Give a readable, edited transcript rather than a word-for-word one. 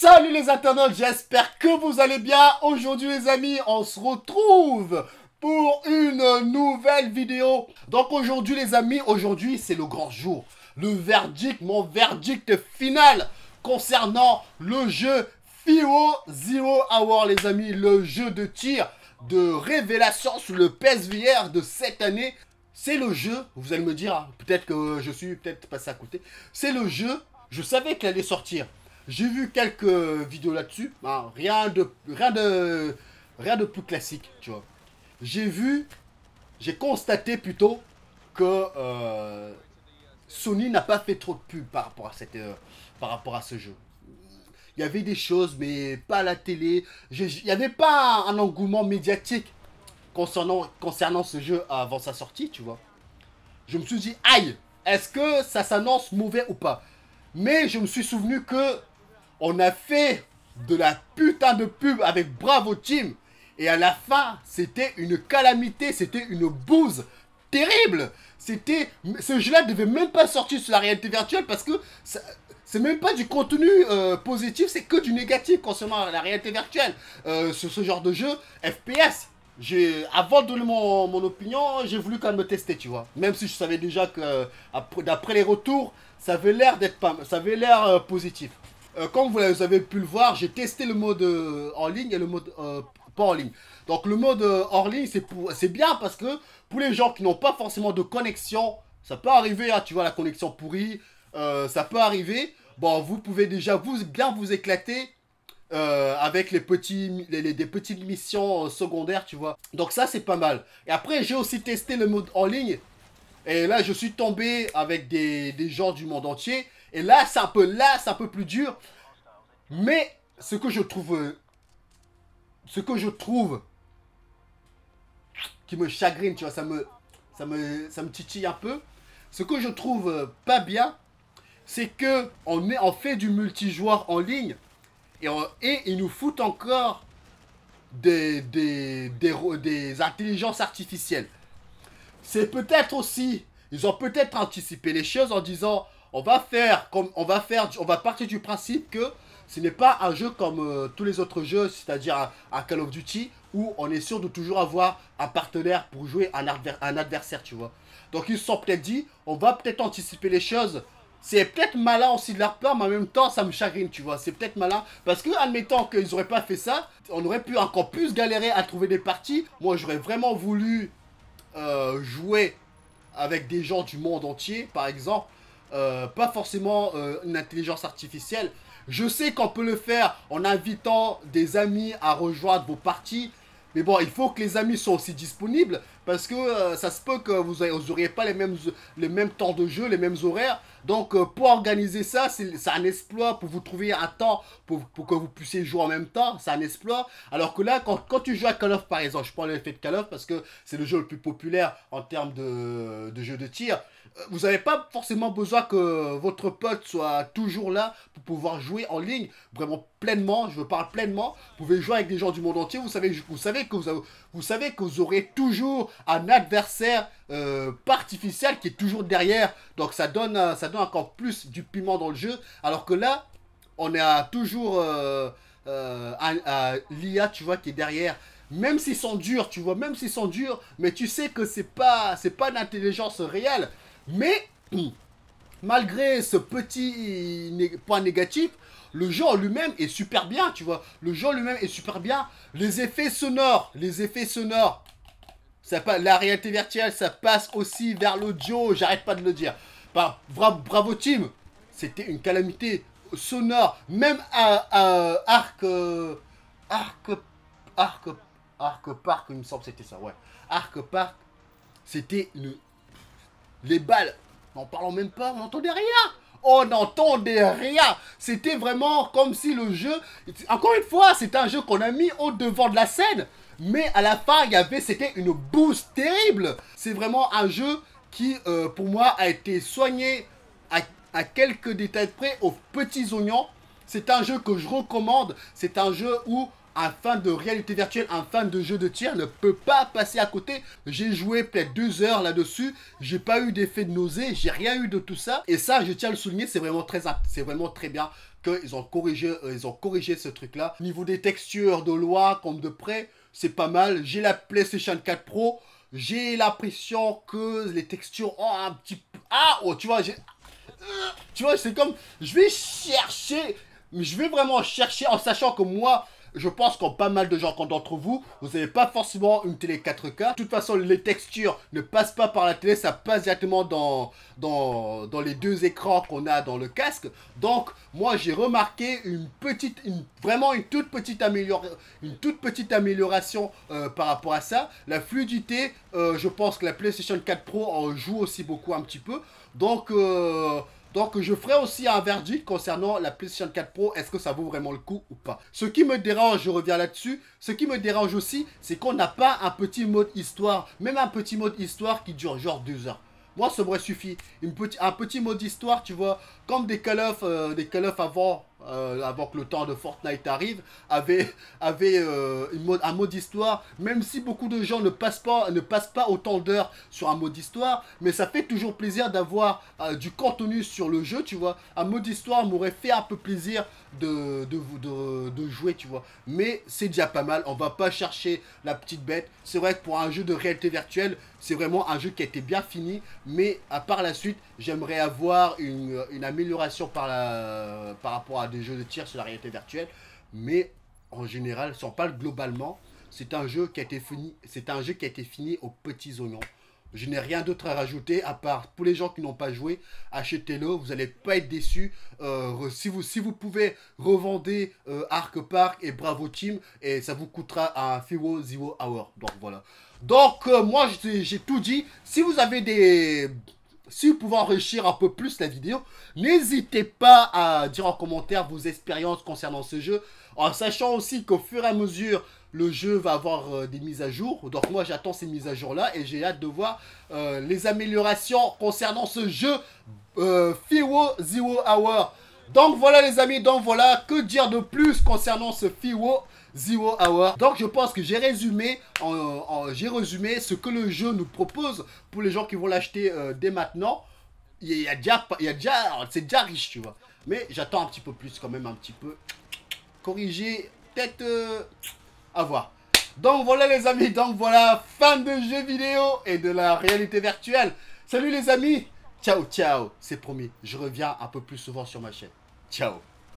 Salut les internautes, j'espère que vous allez bien. Aujourd'hui les amis, on se retrouve pour une nouvelle vidéo. Donc aujourd'hui les amis, aujourd'hui c'est le grand jour. Le verdict, mon verdict final concernant le jeu FIO Zero Hour les amis. Le jeu de tir de révélation sur le PSVR de cette année. C'est le jeu, vous allez me dire, peut-être que je suis peut-être passé à côté. C'est le jeu, je savais qu'il allait sortir. J'ai vu quelques vidéos là-dessus, hein, rien de plus classique, tu vois. J'ai constaté plutôt que Sony n'a pas fait trop de pub par rapport à ce jeu. Il y avait des choses, mais pas à la télé. Il n'y avait pas un engouement médiatique concernant ce jeu avant sa sortie, tu vois. Je me suis dit, aïe, est-ce que ça s'annonce mauvais ou pas? Mais je me suis souvenu que on a fait de la putain de pub avec Bravo Team. Et à la fin, c'était une calamité, c'était une bouse terrible. Ce jeu-là devait même pas sortir sur la réalité virtuelle parce que c'est même pas du contenu positif, c'est que du négatif concernant la réalité virtuelle. Sur ce genre de jeu, FPS. Avant de donner mon opinion, j'ai voulu quand même me tester, tu vois. Même si je savais déjà que, d'après les retours, ça avait l'air positif. Comme vous avez pu le voir, j'ai testé le mode en ligne et le mode pas en ligne. Donc le mode hors ligne, c'est bien parce que pour les gens qui n'ont pas forcément de connexion, ça peut arriver, hein, tu vois, la connexion pourrie, ça peut arriver. Bon, vous pouvez déjà bien vous éclater avec des petites missions secondaires, tu vois. Donc ça, c'est pas mal. Et après, j'ai aussi testé le mode en ligne. Et là, je suis tombé avec des gens du monde entier. Et là, c'est un peu plus dur. Mais ce que je trouve qui me chagrine, tu vois, ça me titille un peu. Ce que je trouve pas bien, c'est que on fait du multijoueur en ligne et ils nous foutent encore des intelligences artificielles. C'est peut-être aussi, ils ont peut-être anticipé les choses en disant, on va partir du principe que ce n'est pas un jeu comme tous les autres jeux, c'est-à-dire un Call of Duty, où on est sûr de toujours avoir un partenaire pour jouer un adversaire, tu vois. Donc ils se sont peut-être dit, on va peut-être anticiper les choses. C'est peut-être malin aussi de leur part, mais en même temps, ça me chagrine, tu vois. C'est peut-être malin. Parce que, admettons qu'ils n'auraient pas fait ça, on aurait pu encore plus galérer à trouver des parties. Moi, j'aurais vraiment voulu jouer avec des gens du monde entier, par exemple. Pas forcément une intelligence artificielle. Je sais qu'on peut le faire en invitant des amis à rejoindre vos parties. Mais bon, il faut que les amis soient aussi disponibles. Parce que ça se peut que vous n'auriez pas les mêmes temps de jeu, les mêmes horaires. Donc pour organiser ça, c'est un exploit pour vous trouver un temps pour que vous puissiez jouer en même temps. C'est un exploit. Alors que là, quand tu joues à Call of par exemple, je prends l'effet de Call of parce que c'est le jeu le plus populaire en termes de jeu de tir. Vous n'avez pas forcément besoin que votre pote soit toujours là pour pouvoir jouer en ligne vraiment pleinement. Je parle pleinement. Vous pouvez jouer avec des gens du monde entier. Vous savez que vous aurez toujours un adversaire pas artificiel qui est toujours derrière. Donc ça donne encore plus du piment dans le jeu. Alors que là, on a toujours l'IA, tu vois, qui est derrière. Même s'ils sont durs, tu vois, même s'ils sont durs, mais tu sais que c'est pas une intelligence réelle. Mais malgré ce petit point négatif, le jeu en lui-même est super bien, tu vois. Le jeu en lui-même est super bien. Les effets sonores, la réalité virtuelle, ça passe aussi vers l'audio, j'arrête pas de le dire. Bravo Team, c'était une calamité sonore, même à Arc Park, il me semble que c'était ça, ouais. Arc Park, c'était les balles, n'en parlons même pas, on n'entendait rien. On n'entendait rien. C'était vraiment comme si le jeu... Encore une fois, c'est un jeu qu'on a mis au devant de la scène. Mais à la fin, c'était une bouse terrible. C'est vraiment un jeu qui, pour moi, a été soigné à quelques détails près, aux petits oignons. C'est un jeu que je recommande. C'est un jeu où un fan de réalité virtuelle, un fan de jeux de tir ne peut pas passer à côté. J'ai joué peut-être 2 heures là-dessus, j'ai pas eu d'effet de nausée, j'ai rien eu de tout ça. Et ça, je tiens à le souligner, c'est vraiment très bien qu'ils ont corrigé ce truc-là. Au niveau des textures de loin comme de près, c'est pas mal. J'ai la PlayStation 4 Pro, j'ai l'impression que les textures ont un petit peu... Ah, oh, tu vois, c'est comme... Je vais vraiment chercher en sachant que moi... Je pense qu'en pas mal de gens d'entre vous, vous n'avez pas forcément une télé 4K. De toute façon, les textures ne passent pas par la télé, ça passe directement dans les deux écrans qu'on a dans le casque. Donc, moi, j'ai remarqué vraiment une toute petite amélioration par rapport à ça. La fluidité, je pense que la PlayStation 4 Pro en joue aussi beaucoup un petit peu. Donc, je ferai aussi un verdict concernant la PlayStation 4 Pro. Est-ce que ça vaut vraiment le coup ou pas? Ce qui me dérange, je reviens là-dessus. Ce qui me dérange aussi, c'est qu'on n'a pas un petit mode histoire. Même un petit mode histoire qui dure genre 2 heures. Moi, ça m'aurait suffi. Un petit mode histoire, tu vois, comme des Call of avant que le temps de Fortnite arrive, avait un mode histoire, même si beaucoup de gens ne passent pas autant d'heures sur un mode histoire, mais ça fait toujours plaisir d'avoir du contenu sur le jeu, tu vois. Un mode histoire m'aurait fait un peu plaisir de jouer, tu vois. Mais c'est déjà pas mal, on va pas chercher la petite bête. C'est vrai que pour un jeu de réalité virtuelle, c'est vraiment un jeu qui a été bien fini, mais à part la suite, j'aimerais avoir une amélioration par rapport à des jeux de tir sur la réalité virtuelle. Mais en général, si on parle globalement, c'est un jeu qui a été fini aux petits oignons. Je n'ai rien d'autre à rajouter à part pour les gens qui n'ont pas joué, achetez-le, vous n'allez pas être déçus. Si vous pouvez revendre Ark Park et Bravo Team, et ça vous coûtera un Fewo Zero Hour. Donc voilà. Donc moi j'ai tout dit. Si vous pouvez enrichir un peu plus la vidéo, n'hésitez pas à dire en commentaire vos expériences concernant ce jeu, en sachant aussi qu'au fur et à mesure, le jeu va avoir des mises à jour. Donc moi j'attends ces mises à jour là et j'ai hâte de voir les améliorations concernant ce jeu Fewo Zero Hour. Donc voilà les amis, donc voilà, que dire de plus concernant ce Fewo Zero Hour. Donc je pense que j'ai résumé ce que le jeu nous propose pour les gens qui vont l'acheter dès maintenant. C'est déjà riche, tu vois. Mais j'attends un petit peu plus quand même, un petit peu corriger, peut-être à voir. Donc voilà les amis, donc voilà, fin de jeux vidéo et de la réalité virtuelle. Salut les amis, ciao ciao, c'est promis, je reviens un peu plus souvent sur ma chaîne. Ciao.